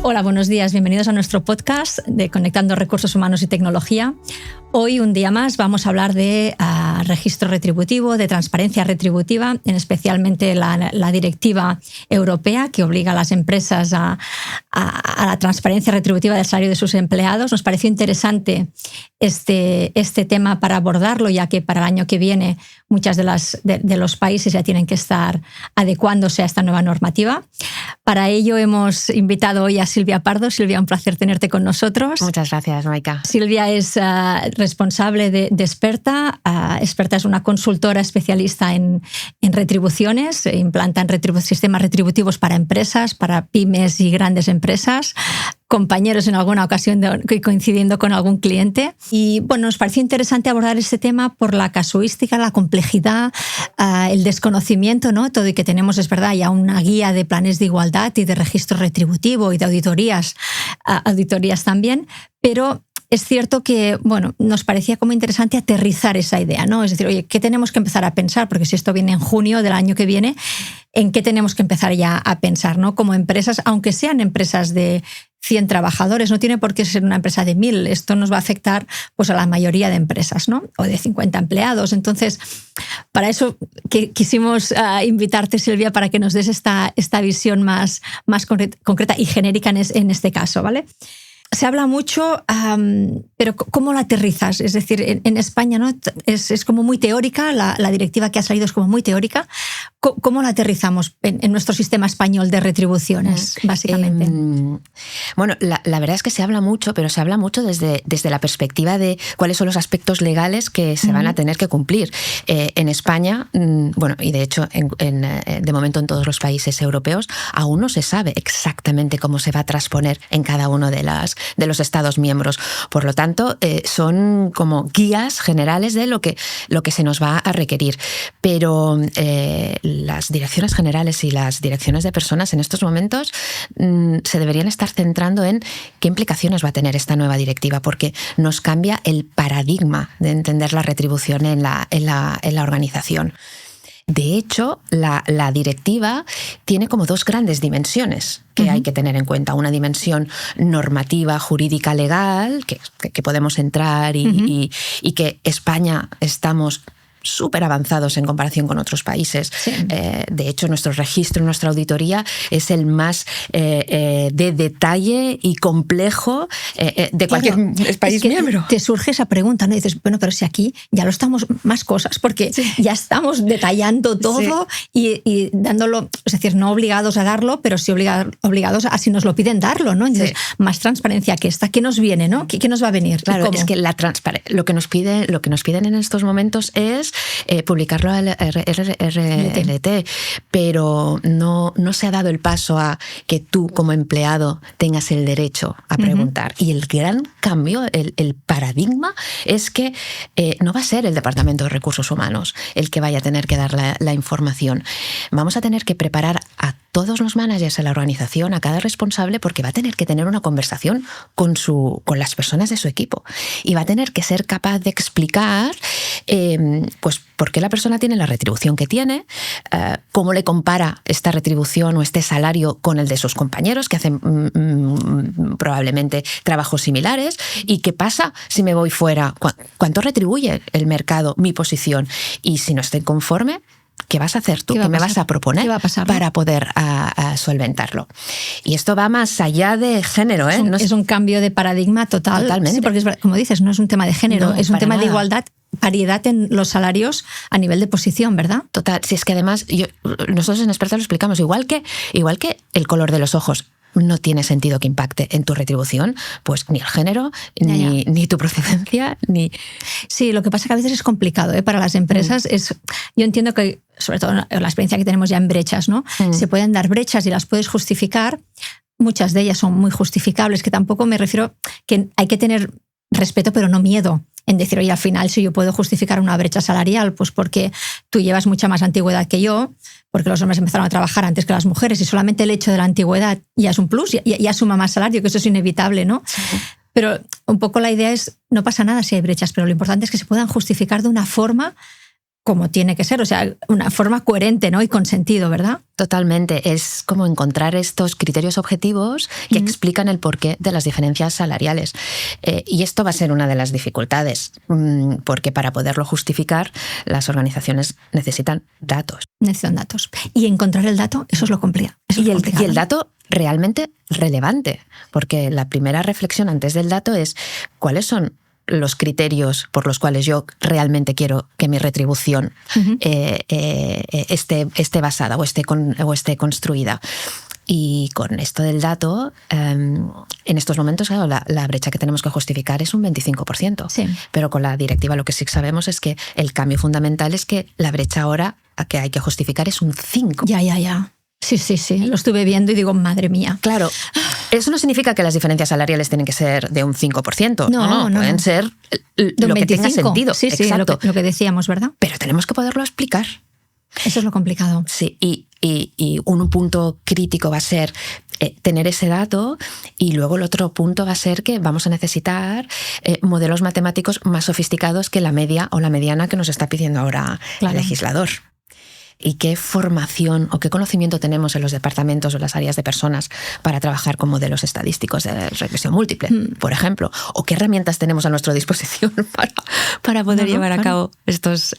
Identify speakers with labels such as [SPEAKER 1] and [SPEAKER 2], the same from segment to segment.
[SPEAKER 1] Hola, buenos días. Bienvenidos a nuestro podcast de Conectando Recursos Humanos y Tecnología. Hoy, un día más, vamos a hablar de registro retributivo, de transparencia retributiva, especialmente la directiva europea que obliga a las empresas a la transparencia retributiva del salario de sus empleados. Nos pareció interesante este tema para abordarlo, ya que para el año que viene muchas de los países ya tienen que estar adecuándose a esta nueva normativa. Para ello hemos invitado hoy a Silvia Pardo. Silvia, un placer tenerte con nosotros.
[SPEAKER 2] Muchas gracias, Maika.
[SPEAKER 1] Silvia es responsable de Experta. Experta es una consultora especialista en retribuciones, implantan sistemas retributivos para empresas, para pymes y grandes empresas, compañeros en alguna ocasión coincidiendo con algún cliente. Y bueno, nos pareció interesante abordar este tema por la casuística, la complejidad, el desconocimiento, ¿no? Todo y que tenemos, es verdad, ya una guía de planes de igualdad y de registro retributivo y de auditorías también, pero es cierto que, bueno, nos parecía como interesante aterrizar esa idea, ¿no? Es decir, oye, ¿qué tenemos que empezar a pensar? Porque si esto viene en junio del año que viene, ¿en qué tenemos que empezar ya a pensar, ¿no? Como empresas, aunque sean empresas de 100 trabajadores, no tiene por qué ser una empresa de 1000. Esto nos va a afectar pues, a la mayoría de empresas, ¿no? O de 50 empleados. Entonces, para eso quisimos invitarte, Silvia, para que nos des esta visión más concreta y genérica en este caso, ¿vale? Se habla mucho, pero ¿cómo la aterrizas? Es decir, en España, ¿no? Es como muy teórica, la directiva que ha salido es como muy teórica. ¿Cómo la aterrizamos en nuestro sistema español de retribuciones, básicamente?
[SPEAKER 2] Bueno, la verdad es que se habla mucho, pero se habla mucho desde la perspectiva de cuáles son los aspectos legales que se van a tener que cumplir. En España, bueno, y de hecho, de momento en todos los países europeos, aún no se sabe exactamente cómo se va a transponer en cada uno de los Estados miembros. Por lo tanto, son como guías generales de lo que se nos va a requerir. Pero las direcciones generales y las direcciones de personas en estos momentos se deberían estar centrando en qué implicaciones va a tener esta nueva directiva, porque nos cambia el paradigma de entender la retribución en la organización. De hecho, la directiva tiene como dos grandes dimensiones que hay que tener en cuenta. Una dimensión normativa, jurídica, legal, que podemos entrar y que España estamos súper avanzados en comparación con otros países. Sí. De hecho, nuestro registro, nuestra auditoría es el más de detalle y complejo de cualquier país miembro.
[SPEAKER 1] Te surge esa pregunta, ¿no? Y dices, bueno, pero si aquí ya lo estamos más cosas, porque ya estamos detallando todo y dándolo, es decir, no obligados a darlo, pero sí obligados a si nos lo piden darlo, ¿no? Entonces, más transparencia que esta. ¿Qué nos viene, no? ¿Qué nos va a venir?
[SPEAKER 2] Claro, es que lo que nos piden en estos momentos es publicarlo al RLT, pero no se ha dado el paso a que tú como empleado tengas el derecho a preguntar. Y el gran cambio, el paradigma, es que no va a ser el Departamento de Recursos Humanos el que vaya a tener que dar la información. Vamos a tener que preparar a todos los managers de la organización, a cada responsable, porque va a tener que tener una conversación con las personas de su equipo. Y va a tener que ser capaz de explicar pues por qué la persona tiene la retribución que tiene, cómo le compara esta retribución o este salario con el de sus compañeros que hacen probablemente trabajos similares, y qué pasa si me voy fuera, cuánto retribuye el mercado mi posición, y si no estoy conforme, ¿qué vas a hacer tú? ¿Qué me vas a proponer para poder solventarlo? Y esto va más allá de género, ¿eh?
[SPEAKER 1] Es un cambio de paradigma total.
[SPEAKER 2] Totalmente.
[SPEAKER 1] Sí, porque como dices, no es un tema de género, es un tema de igualdad, paridad en los salarios a nivel de posición, ¿verdad?
[SPEAKER 2] Total. Si es que además, nosotros en Experta lo explicamos, igual que el color de los ojos no tiene sentido que impacte en tu retribución, pues ni el género, ni tu procedencia, ni...
[SPEAKER 1] Sí, lo que pasa es que a veces es complicado, ¿eh? Para las empresas. Yo entiendo que, sobre todo la experiencia que tenemos ya en brechas, ¿no? Se pueden dar brechas y las puedes justificar. Muchas de ellas son muy justificables, que tampoco me refiero que hay que tener respeto, pero no miedo. En decir, oye, al final, si yo puedo justificar una brecha salarial, pues porque tú llevas mucha más antigüedad que yo, porque los hombres empezaron a trabajar antes que las mujeres, y solamente el hecho de la antigüedad ya es un plus, ya suma más salario, que eso es inevitable, ¿no? Sí. Pero un poco la idea es, no pasa nada si hay brechas, pero lo importante es que se puedan justificar de una forma como tiene que ser, o sea, una forma coherente, ¿no? Y con sentido, ¿verdad?
[SPEAKER 2] Totalmente. Es como encontrar estos criterios objetivos que explican el porqué de las diferencias salariales. Y esto va a ser una de las dificultades, porque para poderlo justificar, las organizaciones necesitan datos.
[SPEAKER 1] Necesitan datos. Y encontrar el dato, eso es lo complicado.
[SPEAKER 2] Y el dato realmente relevante, porque la primera reflexión antes del dato es ¿cuáles son los criterios por los cuales yo realmente quiero que mi retribución esté basada o esté construida? Y con esto del dato, en estos momentos, claro, la brecha que tenemos que justificar es un 25%.
[SPEAKER 1] Sí.
[SPEAKER 2] Pero con la directiva lo que sí sabemos es que el cambio fundamental es que la brecha ahora que hay que justificar es un 5%.
[SPEAKER 1] Ya. Sí, lo estuve viendo y digo, madre mía.
[SPEAKER 2] Claro, eso no significa que las diferencias salariales tienen que ser de un 5%. No, pueden ser
[SPEAKER 1] de
[SPEAKER 2] lo
[SPEAKER 1] un
[SPEAKER 2] que
[SPEAKER 1] 25%.
[SPEAKER 2] tenga sentido.
[SPEAKER 1] Sí,
[SPEAKER 2] exacto.
[SPEAKER 1] Lo que decíamos, ¿verdad?
[SPEAKER 2] Pero tenemos que poderlo explicar.
[SPEAKER 1] Eso es lo complicado.
[SPEAKER 2] Sí, y un punto crítico va a ser tener ese dato, y luego el otro punto va a ser que vamos a necesitar modelos matemáticos más sofisticados que la media o la mediana que nos está pidiendo ahora el legislador. ¿Y qué formación o qué conocimiento tenemos en los departamentos o las áreas de personas para trabajar con modelos estadísticos de regresión múltiple, por ejemplo? ¿O qué herramientas tenemos a nuestra disposición para poder llevar a cabo estos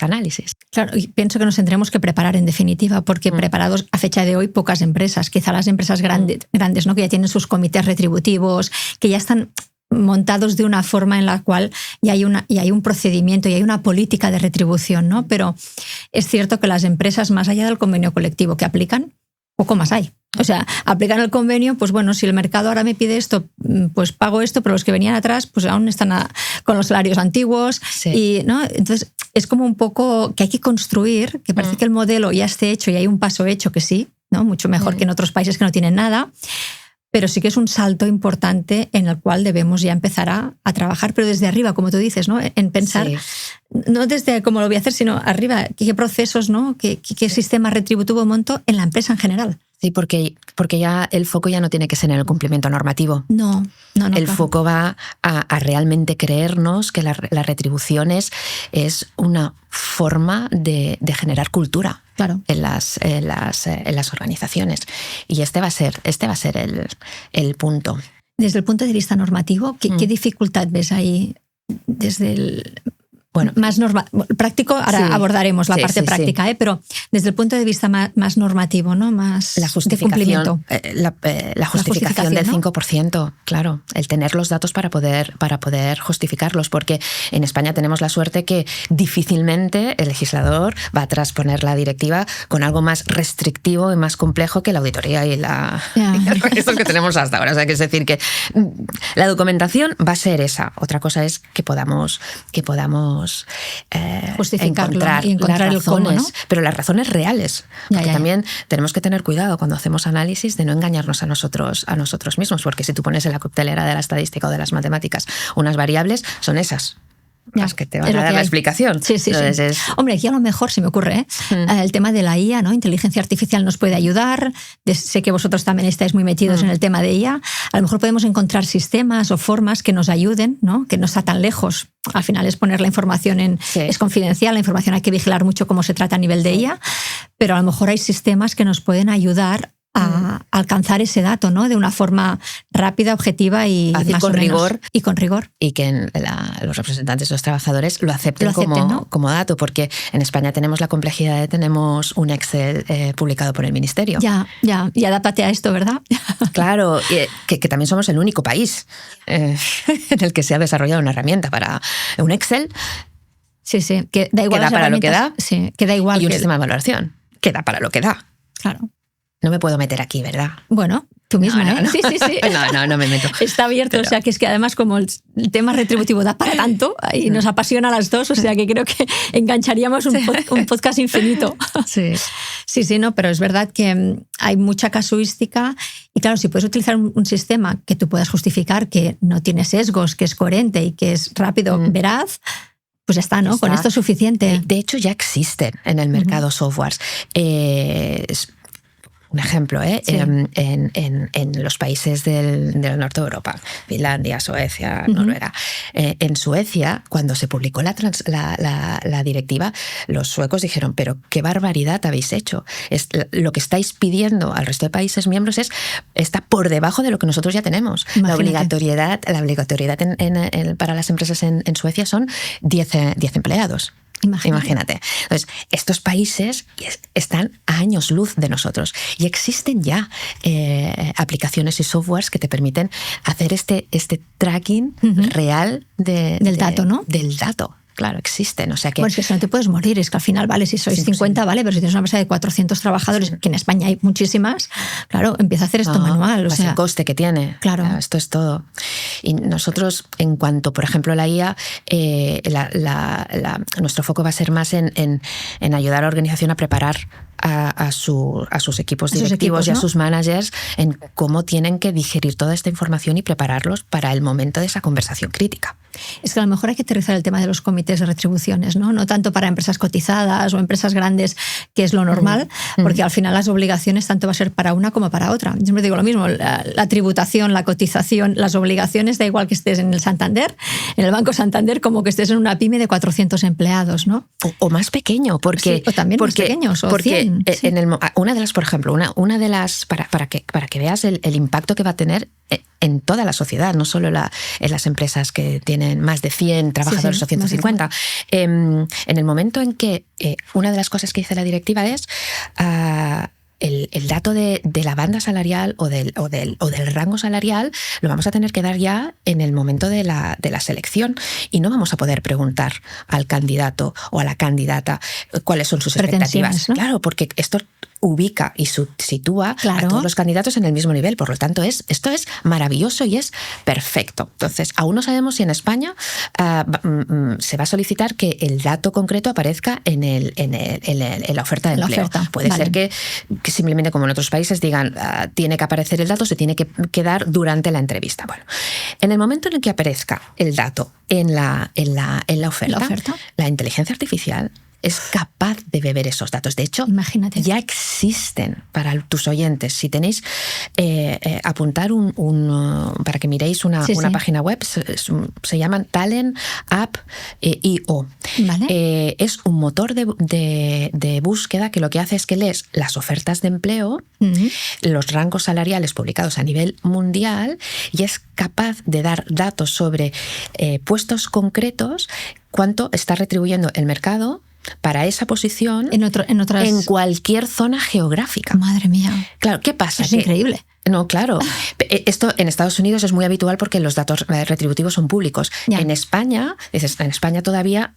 [SPEAKER 2] análisis?
[SPEAKER 1] Claro, y pienso que nos tendremos que preparar en definitiva, porque preparados a fecha de hoy pocas empresas, quizá las empresas grandes, ¿no? Que ya tienen sus comités retributivos, que ya están montados de una forma en la cual ya hay un procedimiento y hay una política de retribución, ¿no? Pero es cierto que las empresas, más allá del convenio colectivo que aplican, poco más hay. O sea, aplican el convenio, pues bueno, si el mercado ahora me pide esto, pues pago esto, pero los que venían atrás, pues aún están con los salarios antiguos.
[SPEAKER 2] Sí.
[SPEAKER 1] Y, ¿no? Entonces, es como un poco que hay que construir, que parece que el modelo ya esté hecho y hay un paso hecho que sí, ¿no? Mucho mejor que en otros países que no tienen nada. Pero sí que es un salto importante en el cual debemos ya empezar a trabajar, pero desde arriba, como tú dices, ¿no? En pensar, no desde cómo lo voy a hacer, sino arriba, qué procesos, ¿no? ¿Qué sistema retributivo monto en la empresa en general?
[SPEAKER 2] Sí, porque ya el foco ya no tiene que ser en el cumplimiento normativo.
[SPEAKER 1] No.
[SPEAKER 2] El foco va a realmente creernos que la retribución es una forma de generar cultura.
[SPEAKER 1] Claro.
[SPEAKER 2] En las organizaciones. Y este va a ser el punto.
[SPEAKER 1] Desde el punto de vista normativo, ¿qué dificultad ves ahí desde el más práctico? Ahora abordaremos la parte práctica, pero desde el punto de vista más normativo, ¿no? Más
[SPEAKER 2] la justificación,
[SPEAKER 1] de cumplimiento.
[SPEAKER 2] La justificación del
[SPEAKER 1] ¿no?
[SPEAKER 2] 5%, claro. El tener los datos para poder justificarlos, porque en España tenemos la suerte que difícilmente el legislador va a transponer la directiva con algo más restrictivo y más complejo que la auditoría y los registros que tenemos hasta ahora. O sea, que es decir, que la documentación va a ser esa. Otra cosa es que podamos
[SPEAKER 1] justificarlo y
[SPEAKER 2] las
[SPEAKER 1] encontrar
[SPEAKER 2] razones,
[SPEAKER 1] el cómo, ¿no?
[SPEAKER 2] pero las razones reales. Porque también tenemos que tener cuidado cuando hacemos análisis de no engañarnos a nosotros mismos, porque si tú pones en la coctelera de la estadística o de las matemáticas unas variables, son esas las que te van a dar la explicación.
[SPEAKER 1] Sí.
[SPEAKER 2] Entonces,
[SPEAKER 1] Hombre, aquí a lo mejor se me ocurre el tema de la IA, ¿no? Inteligencia artificial nos puede ayudar. Sé que vosotros también estáis muy metidos en el tema de IA. A lo mejor podemos encontrar sistemas o formas que nos ayuden, ¿no? Que no está tan lejos. Al final es poner la información es confidencial, la información hay que vigilar mucho cómo se trata a nivel de IA, pero a lo mejor hay sistemas que nos pueden ayudar a alcanzar ese dato, ¿no? De una forma rápida, objetiva y más
[SPEAKER 2] con rigor.
[SPEAKER 1] Y con rigor.
[SPEAKER 2] Y que los representantes de los trabajadores lo acepten como dato, porque en España tenemos un Excel publicado por el Ministerio.
[SPEAKER 1] Y adáptate a esto, ¿verdad?
[SPEAKER 2] Claro, que también somos el único país en el que se ha desarrollado una herramienta para un Excel.
[SPEAKER 1] Sí, que da igual.
[SPEAKER 2] Que da para lo que da.
[SPEAKER 1] Sí, que da igual.
[SPEAKER 2] Y un sistema de valoración que da para lo que da.
[SPEAKER 1] Claro.
[SPEAKER 2] No me puedo meter aquí, ¿verdad?
[SPEAKER 1] Bueno, tú misma,
[SPEAKER 2] no.
[SPEAKER 1] Sí.
[SPEAKER 2] No me meto.
[SPEAKER 1] Está abierto, pero... o sea, que es que además como el tema retributivo da para tanto y nos apasiona a las dos, o sea, que creo que engancharíamos un podcast infinito. Sí, no, pero es verdad que hay mucha casuística y claro, si puedes utilizar un sistema que tú puedas justificar, que no tiene sesgos, que es coherente y que es rápido, veraz, pues ya está, ¿no? Con esto es suficiente.
[SPEAKER 2] De hecho, ya existen en el mercado softwares. un ejemplo,
[SPEAKER 1] Sí.
[SPEAKER 2] en los países del norte de Europa, Finlandia, Suecia, Noruega. En Suecia, cuando se publicó la directiva, los suecos dijeron, pero qué barbaridad habéis hecho. Lo que estáis pidiendo al resto de países miembros está por debajo de lo que nosotros ya tenemos.
[SPEAKER 1] Imagínate.
[SPEAKER 2] La obligatoriedad para las empresas en Suecia son 10 empleados. Imagínate. Entonces, estos países están a años luz de nosotros y existen ya aplicaciones y softwares que te permiten hacer este tracking real del
[SPEAKER 1] dato, ¿no?
[SPEAKER 2] Del dato. Claro, existen. O sea que...
[SPEAKER 1] Bueno, es que no te puedes morir, es que al final, vale, si sois 50, vale, pero si tienes una empresa de 400 trabajadores, que en España hay muchísimas, claro, empieza a hacer esto manual. O sea,
[SPEAKER 2] el coste que tiene.
[SPEAKER 1] Claro.
[SPEAKER 2] Esto es todo. Y nosotros, en cuanto, por ejemplo, a la IA, nuestro foco va a ser más en ayudar a la organización a preparar a sus equipos directivos y a sus managers en cómo tienen que digerir toda esta información y prepararlos para el momento de esa conversación crítica.
[SPEAKER 1] Es que a lo mejor hay que aterrizar el tema de los comités de retribuciones, ¿no? No tanto para empresas cotizadas o empresas grandes, que es lo normal, porque al final las obligaciones tanto va a ser para una como para otra. Yo siempre digo lo mismo, la tributación, la cotización, las obligaciones, da igual que estés en el Santander, en el Banco Santander, como que estés en una pyme de 400 empleados, ¿no?
[SPEAKER 2] O más pequeño, porque...
[SPEAKER 1] Sí, o también más pequeños, o 100.
[SPEAKER 2] Sí. Una de las, por ejemplo, una de las, para que veas el impacto que va a tener en toda la sociedad, no solo en las empresas que tienen más de 100 trabajadores o 150. En el momento en que una de las cosas que dice la directiva es el dato de la banda salarial o del rango salarial lo vamos a tener que dar ya en el momento de la selección y no vamos a poder preguntar al candidato o a la candidata cuáles son sus expectativas. ¿No? Claro, porque esto ubica y sitúa a todos los candidatos en el mismo nivel. Por lo tanto, esto es maravilloso y es perfecto. Entonces, aún no sabemos si en España se va a solicitar que el dato concreto aparezca en la oferta de empleo. Puede ser que simplemente, como en otros países, digan tiene que aparecer el dato, se tiene que dar durante la entrevista. Bueno, en el momento en el que aparezca el dato en la oferta, la inteligencia artificial es capaz de beber esos datos. De hecho,
[SPEAKER 1] imagínate,
[SPEAKER 2] ya existen para tus oyentes. Si tenéis apuntar para que miréis una página web, se llaman Talent App.io.
[SPEAKER 1] ¿Vale?
[SPEAKER 2] Es un motor de búsqueda que lo que hace es que lees las ofertas de empleo, los rangos salariales publicados a nivel mundial y es capaz de dar datos sobre puestos concretos, cuánto está retribuyendo el mercado para esa posición en cualquier zona geográfica.
[SPEAKER 1] Madre mía.
[SPEAKER 2] Claro, ¿qué pasa?
[SPEAKER 1] Es increíble.
[SPEAKER 2] No, claro. Esto en Estados Unidos es muy habitual porque los datos retributivos son públicos.
[SPEAKER 1] Ya.
[SPEAKER 2] En España todavía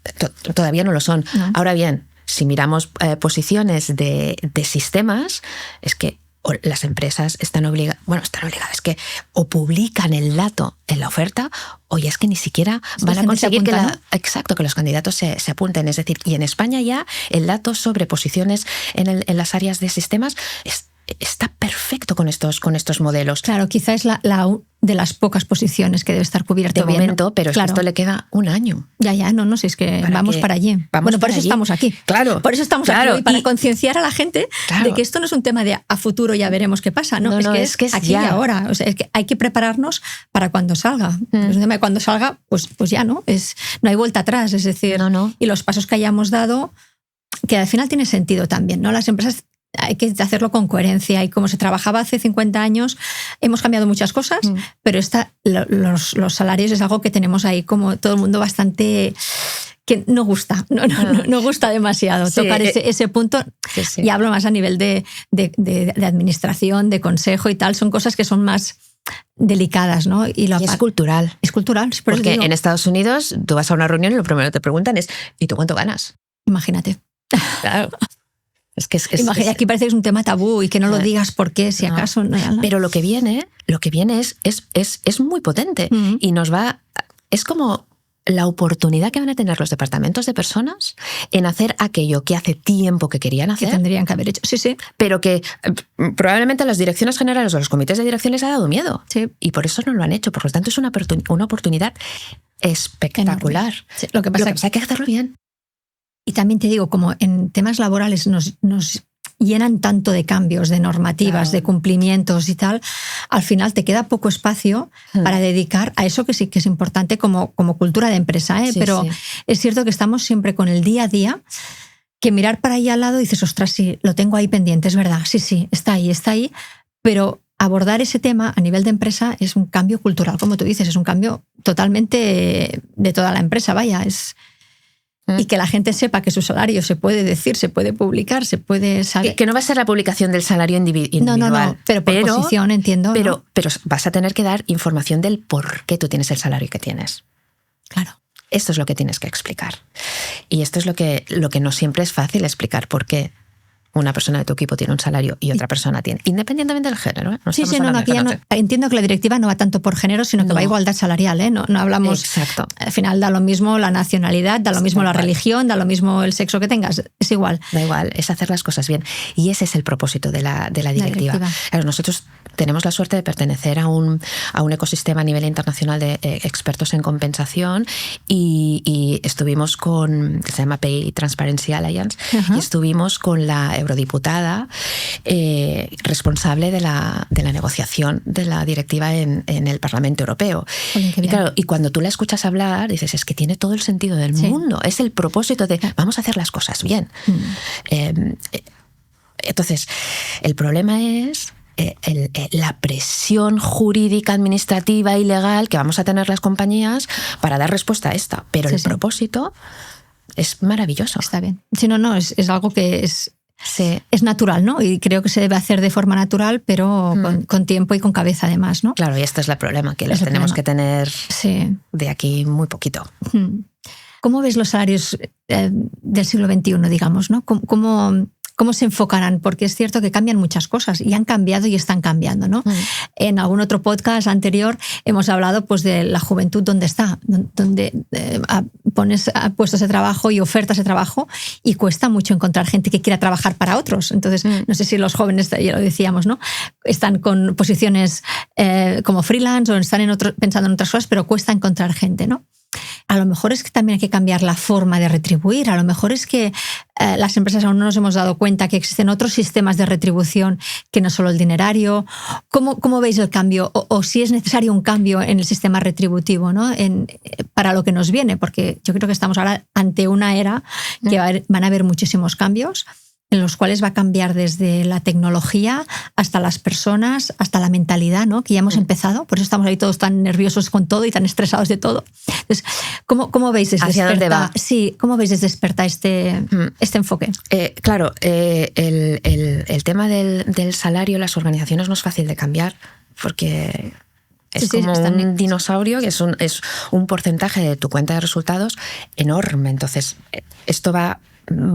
[SPEAKER 2] no lo son. No. Ahora bien, si miramos posiciones de sistemas, es que las empresas están obligadas, es que o publican el dato en la oferta o ya es que ni siquiera van a conseguir que los candidatos se apunten. Es decir, y en España ya el dato sobre posiciones en las áreas de sistemas está perfecto con estos modelos.
[SPEAKER 1] Claro, quizá es la de las pocas posiciones que debe estar cubierto
[SPEAKER 2] de
[SPEAKER 1] bien,
[SPEAKER 2] momento,
[SPEAKER 1] ¿no?
[SPEAKER 2] pero
[SPEAKER 1] claro.
[SPEAKER 2] Esto le queda un año.
[SPEAKER 1] Ya, no, si es que vamos para allí. Por eso estamos aquí.
[SPEAKER 2] Claro.
[SPEAKER 1] Por eso estamos aquí hoy, para concienciar a la gente de que esto no es un tema de a futuro ya veremos qué pasa, ¿no? Es que es aquí
[SPEAKER 2] ya.
[SPEAKER 1] Y ahora. O sea, es que hay que prepararnos para cuando salga. Cuando salga, pues ya no. No hay vuelta atrás, es decir, y los pasos que hayamos dado, que al final tiene sentido también, ¿no? Las empresas hay que hacerlo con coherencia y como se trabajaba hace 50 años, hemos cambiado muchas cosas, pero los salarios es algo que tenemos ahí como todo el mundo bastante que no gusta, no gusta demasiado tocar ese punto. Sí. Y hablo más a nivel de administración, de consejo y tal, son cosas que son más delicadas, ¿no? Y
[SPEAKER 2] es cultural.
[SPEAKER 1] Es cultural.
[SPEAKER 2] Porque en Estados Unidos tú vas a una reunión y lo primero que te preguntan es ¿y tú cuánto ganas?
[SPEAKER 1] Imagínate.
[SPEAKER 2] Claro.
[SPEAKER 1] Imagínate, aquí parece que es un tema tabú y que no lo digas porque si acaso... No.
[SPEAKER 2] Pero lo que viene es muy potente y nos va... Es como la oportunidad que van a tener los departamentos de personas en hacer aquello que hace tiempo que querían hacer.
[SPEAKER 1] Que tendrían que haber hecho, sí.
[SPEAKER 2] Pero que probablemente a las direcciones generales o a los comités de dirección les ha dado miedo.
[SPEAKER 1] Sí.
[SPEAKER 2] Y por eso no lo han hecho. Por lo tanto, es una oportunidad espectacular.
[SPEAKER 1] Sí, lo que pasa es
[SPEAKER 2] que hay que hacerlo bien.
[SPEAKER 1] Y también te digo, como en temas laborales nos llenan tanto de cambios, de normativas, de cumplimientos y tal, al final te queda poco espacio para dedicar a eso que sí que es importante como cultura de empresa, ¿eh?
[SPEAKER 2] Sí,
[SPEAKER 1] Pero es cierto que estamos siempre con el día a día, que mirar para ahí al lado y dices, ostras, sí, lo tengo ahí pendiente, es verdad, sí, está ahí, pero abordar ese tema a nivel de empresa es un cambio cultural, como tú dices, es un cambio totalmente de toda la empresa, vaya, y que la gente sepa que su salario se puede decir, se puede publicar, se puede saber.
[SPEAKER 2] Que no va a ser la publicación del salario individual.
[SPEAKER 1] No, pero por posición, entiendo.
[SPEAKER 2] Pero vas a tener que dar información del por qué tú tienes el salario que tienes.
[SPEAKER 1] Claro.
[SPEAKER 2] Esto es lo que tienes que explicar. Y esto es lo que no siempre es fácil explicar, por qué una persona de tu equipo tiene un salario y otra persona tiene, independientemente del género. ¿Eh?
[SPEAKER 1] Sí, aquí ya no, entiendo que la directiva no va tanto por género, sino que va a igualdad salarial. ¿Eh? No hablamos.
[SPEAKER 2] Exacto.
[SPEAKER 1] Al final da lo mismo la nacionalidad, da lo mismo la religión, da lo mismo el sexo que tengas. Es igual.
[SPEAKER 2] Da igual, es hacer las cosas bien. Y ese es el propósito de la directiva. Claro, nosotros tenemos la suerte de pertenecer a un ecosistema a nivel internacional de expertos en compensación y estuvimos con, que se llama Pay Transparency Alliance, y estuvimos con la eurodiputada responsable de la negociación de la directiva en el Parlamento Europeo. Y claro, y cuando tú la escuchas hablar, dices, es que tiene todo el sentido del mundo. Es el propósito de vamos a hacer las cosas bien. Entonces, el problema es la presión jurídica, administrativa y legal que vamos a tener las compañías para dar respuesta a esta. Pero el propósito es maravilloso.
[SPEAKER 1] Está bien. Si no, es algo que es natural, ¿no? Y creo que se debe hacer de forma natural, pero con tiempo y con cabeza además, ¿no?
[SPEAKER 2] Claro, y este es el problema, que los tenemos que tener de aquí muy poquito.
[SPEAKER 1] ¿Cómo ves los salarios del siglo XXI, digamos, ¿no? ¿Cómo se enfocarán? Porque es cierto que cambian muchas cosas y han cambiado y están cambiando, ¿no? En algún otro podcast anterior hemos hablado pues, de la juventud, dónde está, donde pones puestos de trabajo y ofertas de trabajo y cuesta mucho encontrar gente que quiera trabajar para otros. Entonces, no sé si los jóvenes, ya lo decíamos, ¿no? Están con posiciones como freelance o están pensando en otras cosas, pero cuesta encontrar gente, ¿no? A lo mejor es que también hay que cambiar la forma de retribuir, a lo mejor es que las empresas aún no nos hemos dado cuenta que existen otros sistemas de retribución que no solo el dinerario. ¿Cómo veis el cambio? O si es necesario un cambio en el sistema retributivo, ¿no? Para lo que nos viene, porque yo creo que estamos ahora ante una era que van a haber muchísimos cambios, en los cuales va a cambiar desde la tecnología hasta las personas, hasta la mentalidad, ¿no? Que ya hemos empezado, por eso estamos ahí todos tan nerviosos con todo y tan estresados de todo. Entonces, ¿cómo veis desde
[SPEAKER 2] ¿Hacia dónde va?
[SPEAKER 1] Sí, ¿cómo veis desde Experta este enfoque?
[SPEAKER 2] Claro, el tema del salario en las organizaciones no es fácil de cambiar, porque es como un dinosaurio, que es un porcentaje de tu cuenta de resultados enorme. Entonces, esto va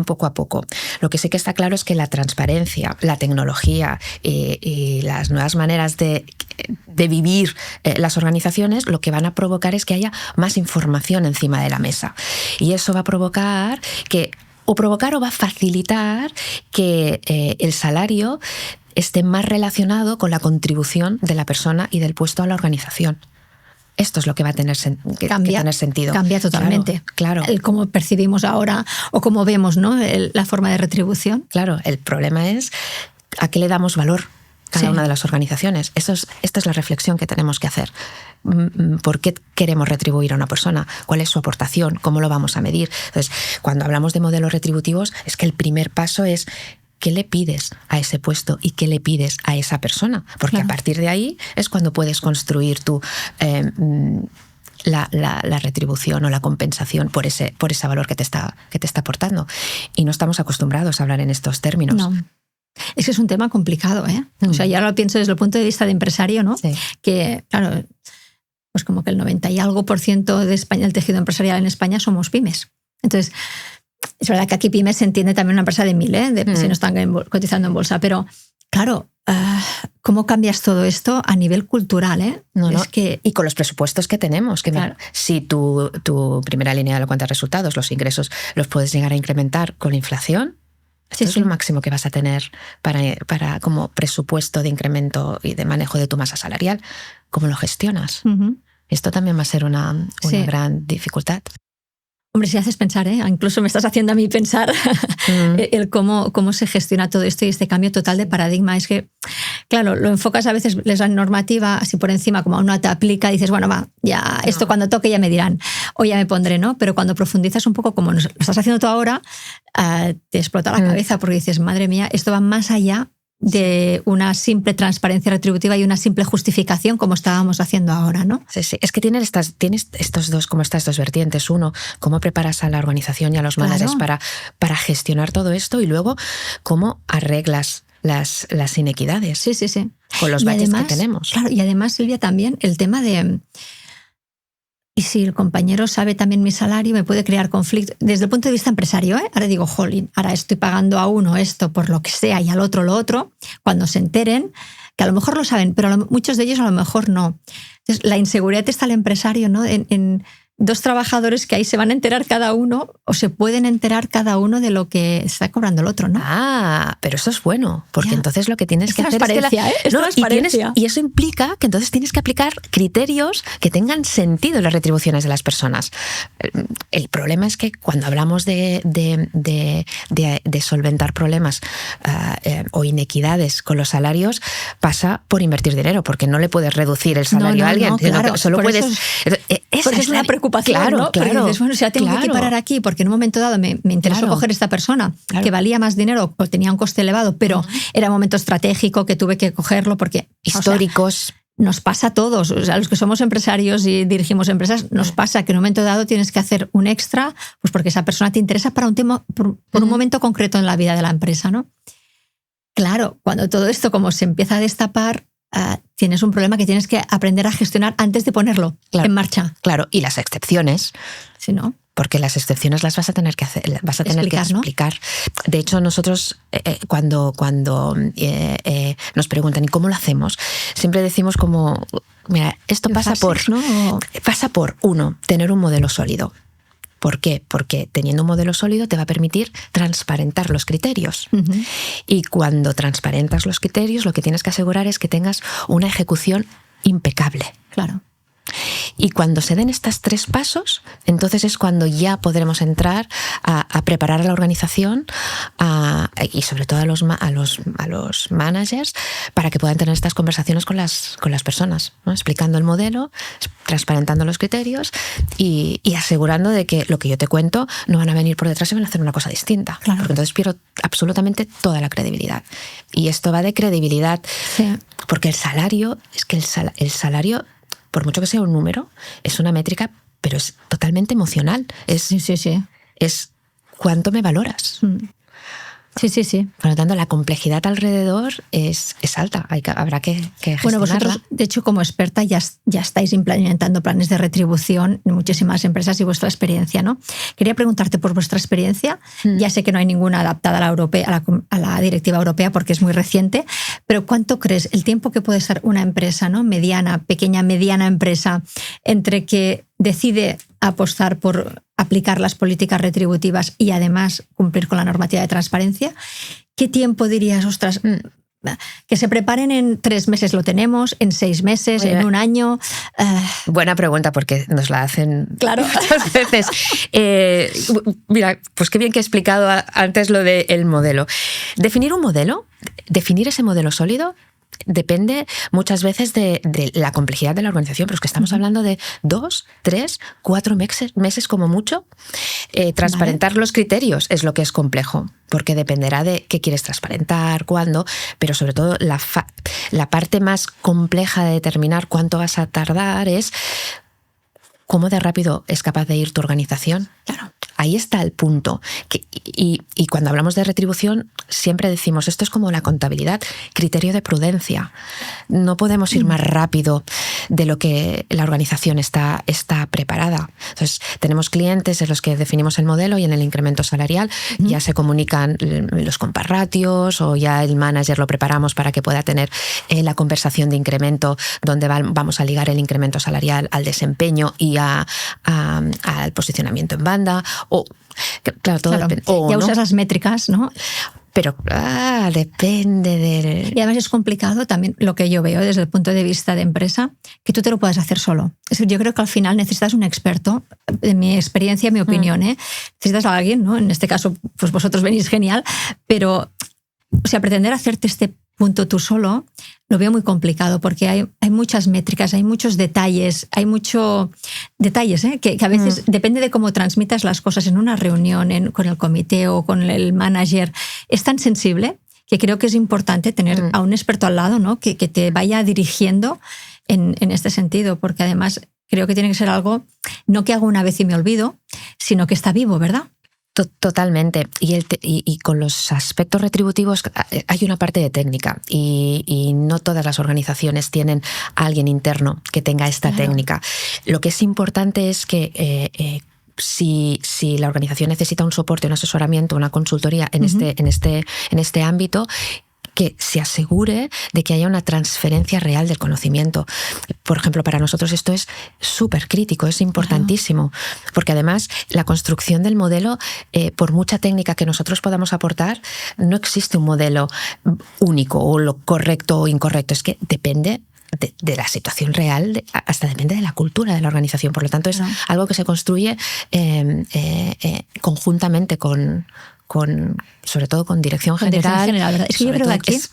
[SPEAKER 2] poco a poco. Lo que sí que está claro es que la transparencia, la tecnología y las nuevas maneras de vivir las organizaciones, lo que van a provocar es que haya más información encima de la mesa. Y eso va a provocar o va a facilitar que el salario esté más relacionado con la contribución de la persona y del puesto a la organización. Esto es lo que va a tener, tener sentido.
[SPEAKER 1] Cambia totalmente.
[SPEAKER 2] Claro.
[SPEAKER 1] El cómo percibimos ahora o cómo vemos, ¿no? La forma de retribución.
[SPEAKER 2] Claro, el problema es a qué le damos valor cada una de las organizaciones. Esta es la reflexión que tenemos que hacer. ¿Por qué queremos retribuir a una persona? ¿Cuál es su aportación? ¿Cómo lo vamos a medir? Entonces, cuando hablamos de modelos retributivos, es que el primer paso es ¿qué le pides a ese puesto y qué le pides a esa persona? Porque a partir de ahí es cuando puedes construir tú la retribución o la compensación por ese valor que te está aportando. Y no estamos acostumbrados a hablar en estos términos.
[SPEAKER 1] No. Es que es un tema complicado, ¿eh? O sea, ya lo pienso desde el punto de vista de empresario, ¿no? Sí. Que, claro, pues como que el 90 y algo % de España, el tejido empresarial en España somos pymes. Entonces, es verdad que aquí pymes se entiende también una empresa de 1000, si no están cotizando en bolsa, pero claro, ¿cómo cambias todo esto a nivel cultural?
[SPEAKER 2] Y con los presupuestos que tenemos, que si tu primera línea de la cuenta de resultados, los ingresos los puedes llegar a incrementar con la inflación, esto es lo máximo que vas a tener para como presupuesto de incremento y de manejo de tu masa salarial. ¿Cómo lo gestionas? Esto también va a ser una gran dificultad.
[SPEAKER 1] Hombre, si haces pensar, incluso me estás haciendo a mí pensar el cómo se gestiona todo esto y este cambio total de paradigma. Es que, claro, lo enfocas a veces, les dan normativa así por encima, como a uno te aplica, y dices, bueno, va, ya esto cuando toque ya me dirán, o ya me pondré, ¿no? Pero cuando profundizas un poco, como lo estás haciendo tú ahora, te explota la cabeza porque dices, madre mía, esto va más allá de una simple transparencia retributiva y una simple justificación como estábamos haciendo ahora, ¿no?
[SPEAKER 2] Sí, sí. Es que tienes estas dos vertientes. Uno, cómo preparas a la organización y a los managers para gestionar todo esto, y luego cómo arreglas las inequidades.
[SPEAKER 1] Sí, sí, sí.
[SPEAKER 2] Con los baches que tenemos.
[SPEAKER 1] Claro, y además, Silvia, también el tema de... Y si el compañero sabe también mi salario, me puede crear conflicto. Desde el punto de vista empresario, ahora digo, jolín, ahora estoy pagando a uno esto por lo que sea y al otro lo otro, cuando se enteren, que a lo mejor lo saben, pero muchos de ellos a lo mejor no. Entonces, la inseguridad está el empresario, ¿no? En dos trabajadores que ahí se van a enterar cada uno, o se pueden enterar cada uno de lo que está cobrando el otro, ¿no?
[SPEAKER 2] Pero eso es bueno, porque entonces lo que tienes que hacer
[SPEAKER 1] es transparencia.
[SPEAKER 2] Y eso implica que entonces tienes que aplicar criterios que tengan sentido en las retribuciones de las personas. El problema es que cuando hablamos de solventar problemas o inequidades con los salarios, pasa por invertir dinero, porque no le puedes reducir el salario a alguien, sino que solo puedes...
[SPEAKER 1] Porque es una preocupación, ¿no? Porque dices, bueno, si ya tengo que equiparar aquí, porque en un momento dado me interesó coger esta persona que valía más dinero o tenía un coste elevado, pero era un momento estratégico que tuve que cogerlo porque...
[SPEAKER 2] Históricos.
[SPEAKER 1] Nos pasa a todos, o sea, los que somos empresarios y dirigimos empresas, nos pasa que en un momento dado tienes que hacer un extra, pues porque esa persona te interesa para un tema, por un momento concreto en la vida de la empresa, ¿no? Claro, cuando todo esto como se empieza a destapar, tienes un problema que tienes que aprender a gestionar antes de ponerlo en marcha.
[SPEAKER 2] Claro, y las excepciones.
[SPEAKER 1] Sí, ¿no?
[SPEAKER 2] Porque las excepciones las vas a tener que hacer, vas a tener que explicar. ¿No? De hecho, nosotros cuando nos preguntan ¿y cómo lo hacemos? Siempre decimos como, mira, esto pasa por, uno, tener un modelo sólido. ¿Por qué? Porque teniendo un modelo sólido te va a permitir transparentar los criterios. Y cuando transparentas los criterios, lo que tienes que asegurar es que tengas una ejecución impecable.
[SPEAKER 1] Claro.
[SPEAKER 2] Y cuando se den estos 3 pasos, entonces es cuando ya podremos entrar a preparar a la organización y sobre todo a los managers para que puedan tener estas conversaciones con las personas, ¿no? Explicando el modelo, transparentando los criterios y asegurando de que lo que yo te cuento no van a venir por detrás y van a hacer una cosa distinta.
[SPEAKER 1] Claro.
[SPEAKER 2] Porque entonces pierdo absolutamente toda la credibilidad. Y esto va de credibilidad, porque el salario, es que el salario, por mucho que sea un número, es una métrica, pero es totalmente emocional. Sí. Es cuánto me valoras.
[SPEAKER 1] Sí.
[SPEAKER 2] Por lo tanto, la complejidad alrededor es alta. Habrá que gestionarla.
[SPEAKER 1] Bueno, vosotros, de hecho, como experta, ya estáis implementando planes de retribución en muchísimas empresas y vuestra experiencia, ¿no? Quería preguntarte por vuestra experiencia. Ya sé que no hay ninguna adaptada a la europea, a la directiva europea, porque es muy reciente, pero ¿cuánto crees el tiempo que puede ser una empresa, ¿no? Pequeña, mediana empresa, entre que decide apostar por aplicar las políticas retributivas y además cumplir con la normativa de transparencia? ¿Qué tiempo dirías, ostras, que se preparen en 3 meses lo tenemos, en 6 meses, en un año?
[SPEAKER 2] Buena pregunta, porque nos la hacen muchas veces. Mira, pues qué bien que he explicado antes lo del modelo. Definir un modelo, definir ese modelo sólido, depende muchas veces de la complejidad de la organización, pero es que estamos hablando de 2, 3, 4 meses como mucho. Transparentar los criterios es lo que es complejo, porque dependerá de qué quieres transparentar, cuándo, pero sobre todo la parte más compleja de determinar cuánto vas a tardar es cómo de rápido es capaz de ir tu organización.
[SPEAKER 1] Claro.
[SPEAKER 2] Ahí está el punto. Y cuando hablamos de retribución, siempre decimos, esto es como la contabilidad, criterio de prudencia. No podemos ir más rápido de lo que la organización está preparada. Entonces, tenemos clientes en los que definimos el modelo y en el incremento salarial ya se comunican los comparratios o ya el manager lo preparamos para que pueda tener la conversación de incremento donde vamos a ligar el incremento salarial al desempeño y al posicionamiento en banda. Claro, todo depende.
[SPEAKER 1] Ya usas las métricas, ¿no?
[SPEAKER 2] Pero depende de...
[SPEAKER 1] Y además es complicado también lo que yo veo desde el punto de vista de empresa, que tú te lo puedas hacer solo. Es decir, yo creo que al final necesitas un experto, en mi experiencia, en mi opinión, necesitas a alguien, ¿no? En este caso, pues vosotros venís genial, pero o sea, pretender hacerte este punto tú solo lo veo muy complicado porque hay muchas métricas, hay muchos detalles, que a veces depende de cómo transmitas las cosas en una reunión con el comité o con el manager. Es tan sensible que creo que es importante tener a un experto al lado, ¿no? que te vaya dirigiendo en este sentido, porque además creo que tiene que ser algo, no que hago una vez y me olvido, sino que está vivo, ¿verdad?
[SPEAKER 2] Totalmente. Y con los aspectos retributivos hay una parte de técnica y no todas las organizaciones tienen a alguien interno que tenga esta técnica. Lo que es importante es que si la organización necesita un soporte, un asesoramiento, una consultoría en este ámbito, que se asegure de que haya una transferencia real del conocimiento. Por ejemplo, para nosotros esto es súper crítico, es importantísimo, porque además la construcción del modelo, por mucha técnica que nosotros podamos aportar, no existe un modelo único o lo correcto o incorrecto, es que depende de la situación real, hasta depende de la cultura de la organización. Por lo tanto, es algo que se construye conjuntamente sobre todo con dirección general.
[SPEAKER 1] ¿Verdad? Es que yo creo que aquí es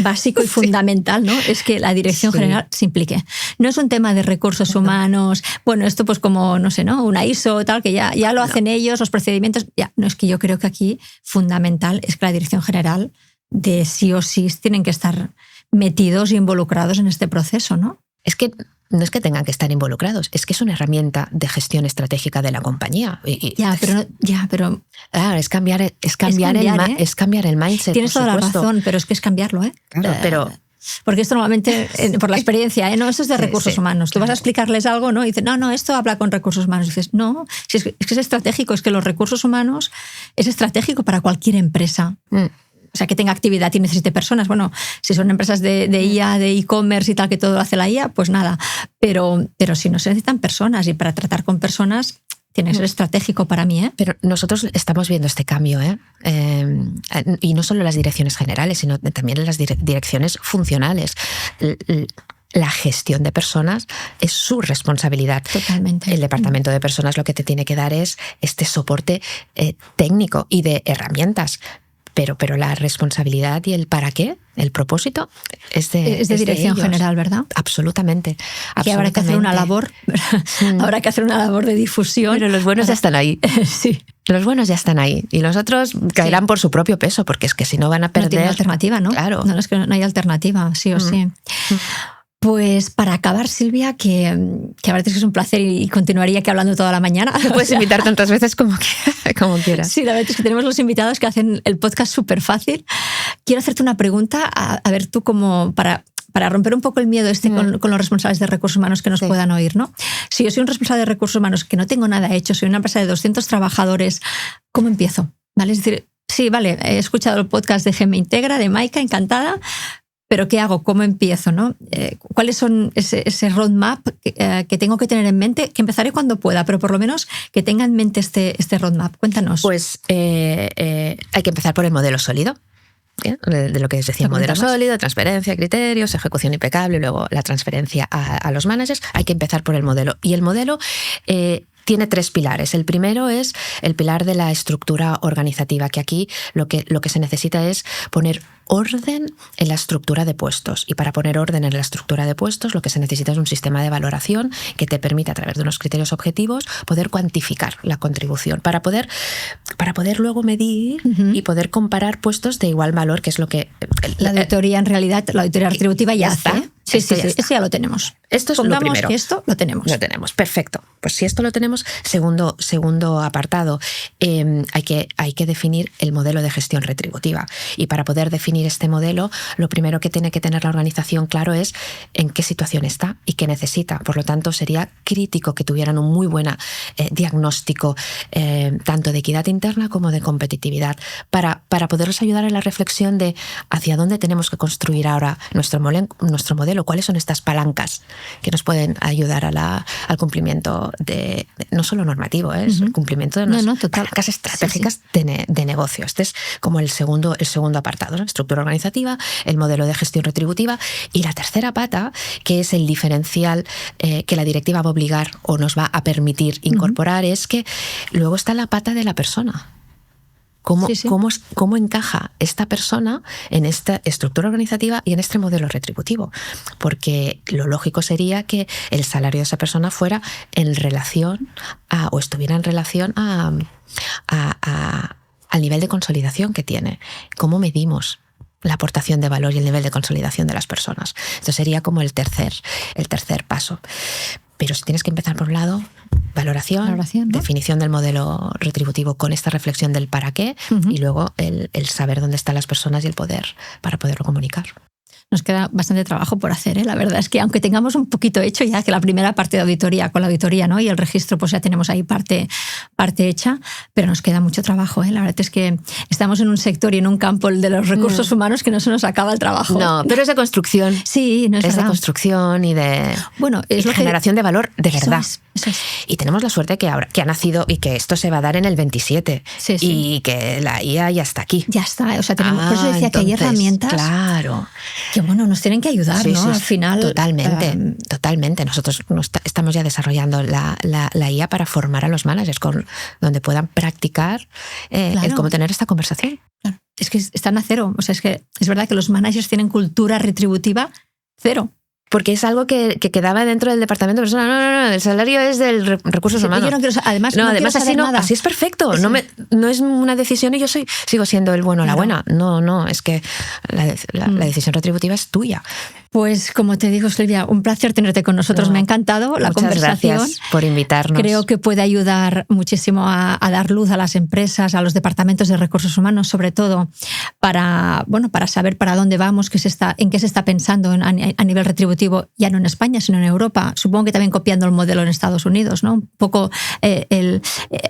[SPEAKER 1] básico y fundamental, ¿no? Es que la dirección general se implique. No es un tema de recursos humanos, bueno, esto pues como, no sé, ¿no? Una ISO, tal, que ya lo hacen ellos, los procedimientos. No, es que yo creo que aquí fundamental es que la dirección general de sí o sí tienen que estar metidos y involucrados en este proceso, ¿no?
[SPEAKER 2] Es que no es que tengan que estar involucrados, es que es una herramienta de gestión estratégica de la compañía.
[SPEAKER 1] Pero
[SPEAKER 2] claro, es cambiar el mindset.
[SPEAKER 1] Tienes toda la razón, pero es que es cambiarlo, ¿eh?
[SPEAKER 2] Claro, pero
[SPEAKER 1] porque esto normalmente, por la experiencia, no, esto es de recursos humanos. Tú vas a explicarles algo, ¿no? Y dices, no, esto habla con recursos humanos. Y dices, no, es que es estratégico, es que los recursos humanos es estratégico para cualquier empresa. O sea, que tenga actividad y necesite personas. Bueno, si son empresas de IA, de e-commerce y tal, que todo lo hace la IA, pues nada. Pero si no se necesitan personas, y para tratar con personas tiene que ser estratégico para mí, ¿eh?
[SPEAKER 2] Pero nosotros estamos viendo este cambio, y no solo en las direcciones generales, sino también en las direcciones funcionales. La gestión de personas es su responsabilidad.
[SPEAKER 1] Totalmente.
[SPEAKER 2] El departamento de personas lo que te tiene que dar es este soporte técnico y de herramientas. Pero la responsabilidad y el para qué, el propósito, es de
[SPEAKER 1] dirección general, ¿verdad?
[SPEAKER 2] Absolutamente.
[SPEAKER 1] Y habrá que hacer una labor, habrá que hacer una labor de difusión.
[SPEAKER 2] Pero los buenos ya están ahí.
[SPEAKER 1] Sí.
[SPEAKER 2] Los buenos ya están ahí. Y los otros caerán por su propio peso, porque es que si no van a perder...
[SPEAKER 1] No tiene alternativa, ¿no?
[SPEAKER 2] Claro.
[SPEAKER 1] No, es que no hay alternativa, sí o sí. Pues para acabar, Silvia, que la verdad es que es un placer y continuaría aquí hablando toda la mañana.
[SPEAKER 2] Me puedes invitar tantas veces como quieras.
[SPEAKER 1] Sí, la verdad es que tenemos los invitados que hacen el podcast súper fácil. Quiero hacerte una pregunta, a ver tú como para romper un poco el miedo con los responsables de recursos humanos que nos puedan oír, ¿no? Si yo soy un responsable de recursos humanos que no tengo nada hecho, soy una empresa de 200 trabajadores, ¿cómo empiezo? ¿Vale? Es decir, sí, vale, he escuchado el podcast de GM Integra, de Maika, encantada, pero ¿qué hago? ¿Cómo empiezo? ¿No? ¿Cuáles son ese roadmap que tengo que tener en mente? Que empezaré cuando pueda, pero por lo menos que tenga en mente este roadmap. Cuéntanos.
[SPEAKER 2] Pues hay que empezar por el modelo sólido. De lo que os decía, modelo sólido, transferencia, criterios, ejecución impecable, y luego la transferencia a los managers. Hay que empezar por el modelo. Y el modelo tiene 3 pilares. El primero es el pilar de la estructura organizativa, que aquí lo que se necesita es poner orden en la estructura de puestos. Y para poner orden en la estructura de puestos, lo que se necesita es un sistema de valoración que te permita, a través de unos criterios objetivos, poder cuantificar la contribución, para poder luego medir y poder comparar puestos de igual valor, que es lo que...
[SPEAKER 1] La auditoría, en realidad, la auditoría retributiva ya hace.
[SPEAKER 2] Está.
[SPEAKER 1] Sí, eso ya lo tenemos.
[SPEAKER 2] Esto es
[SPEAKER 1] lo
[SPEAKER 2] primero.
[SPEAKER 1] Que esto lo tenemos.
[SPEAKER 2] Lo tenemos, perfecto. Pues si esto lo tenemos, segundo apartado, hay que definir el modelo de gestión retributiva. Y para poder definir este modelo, lo primero que tiene que tener la organización claro es en qué situación está y qué necesita. Por lo tanto, sería crítico que tuvieran un muy buen diagnóstico, tanto de equidad interna como de competitividad, para poderles ayudar en la reflexión de hacia dónde tenemos que construir ahora nuestro modelo, cuáles son estas palancas que nos pueden ayudar al cumplimiento no solo normativo, es el cumplimiento de las palancas estratégicas de negocio. Este es como el segundo apartado, ¿no? Estructura organizativa, el modelo de gestión retributiva, y la tercera pata, que es el diferencial que la directiva va a obligar o nos va a permitir incorporar, es que luego está la pata de la persona. ¿Cómo encaja esta persona en esta estructura organizativa y en este modelo retributivo? Porque lo lógico sería que el salario de esa persona fuera en relación o estuviera en relación al nivel de consolidación que tiene. ¿Cómo medimos la aportación de valor y el nivel de consolidación de las personas? Esto sería como el tercer paso. Pero si tienes que empezar por un lado, valoración, ¿no? Definición del modelo retributivo con esta reflexión del para qué, y luego el saber dónde están las personas y el poder para poderlo comunicar.
[SPEAKER 1] Nos queda bastante trabajo por hacer, ¿eh? La verdad es que aunque tengamos un poquito hecho ya, que la primera parte de auditoría, con la auditoría, ¿no? Y el registro, pues ya tenemos ahí parte hecha, pero nos queda mucho trabajo, ¿eh? La verdad es que estamos en un sector y en un campo, el de los recursos humanos, que no se nos acaba el trabajo.
[SPEAKER 2] No, pero es de construcción.
[SPEAKER 1] Sí, no es verdad.
[SPEAKER 2] De construcción y de generación de valor de verdad.
[SPEAKER 1] Eso es.
[SPEAKER 2] Y tenemos la suerte que ha nacido y que esto se va a dar en el 27. Sí. Y que la IA ya está aquí.
[SPEAKER 1] Ya está. O sea, tenemos, por eso decía que hay herramientas.
[SPEAKER 2] Claro.
[SPEAKER 1] Que bueno, nos tienen que ayudar, ¿no? Al final.
[SPEAKER 2] Totalmente. Nosotros estamos ya desarrollando la IA para formar a los managers, donde puedan practicar el cómo tener esta conversación.
[SPEAKER 1] Claro. Es que están a cero. O sea, es verdad que los managers tienen cultura retributiva cero.
[SPEAKER 2] Porque es algo que quedaba dentro del departamento de personas. No, el salario es del recursos humanos.
[SPEAKER 1] Yo no quiero, además
[SPEAKER 2] así es perfecto. Sí. No es una decisión y yo sigo siendo el bueno o la buena. No, es que la decisión retributiva es tuya.
[SPEAKER 1] Pues como te digo, Silvia, un placer tenerte con nosotros. Me ha encantado la conversación.
[SPEAKER 2] Gracias por invitarnos.
[SPEAKER 1] Creo que puede ayudar muchísimo a dar luz a las empresas, a los departamentos de recursos humanos, sobre todo para saber para dónde vamos, en qué se está pensando a nivel retributivo, ya no en España, sino en Europa. Supongo que también copiando el modelo en Estados Unidos, ¿no? Un poco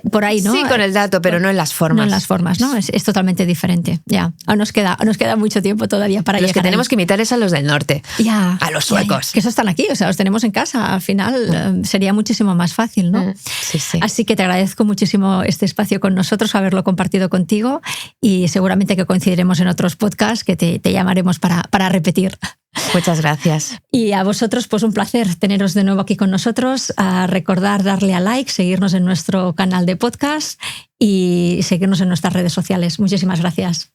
[SPEAKER 1] por ahí, ¿no?
[SPEAKER 2] Sí, con el dato, pero no en las formas.
[SPEAKER 1] No en las formas, ¿no? Es totalmente diferente. Ya. Nos queda mucho tiempo todavía para llegar.
[SPEAKER 2] Los que tenemos que imitar es a los del norte.
[SPEAKER 1] Ya,
[SPEAKER 2] a los suecos.
[SPEAKER 1] Que eso están aquí, o sea, los tenemos en casa. Al final sería muchísimo más fácil, ¿no?
[SPEAKER 2] Sí.
[SPEAKER 1] Así que te agradezco muchísimo este espacio con nosotros, haberlo compartido contigo, y seguramente que coincidiremos en otros podcasts que te llamaremos para repetir.
[SPEAKER 2] Muchas gracias.
[SPEAKER 1] Y a vosotros, pues un placer teneros de nuevo aquí con nosotros. A recordar darle a like, seguirnos en nuestro canal de podcast y seguirnos en nuestras redes sociales. Muchísimas gracias.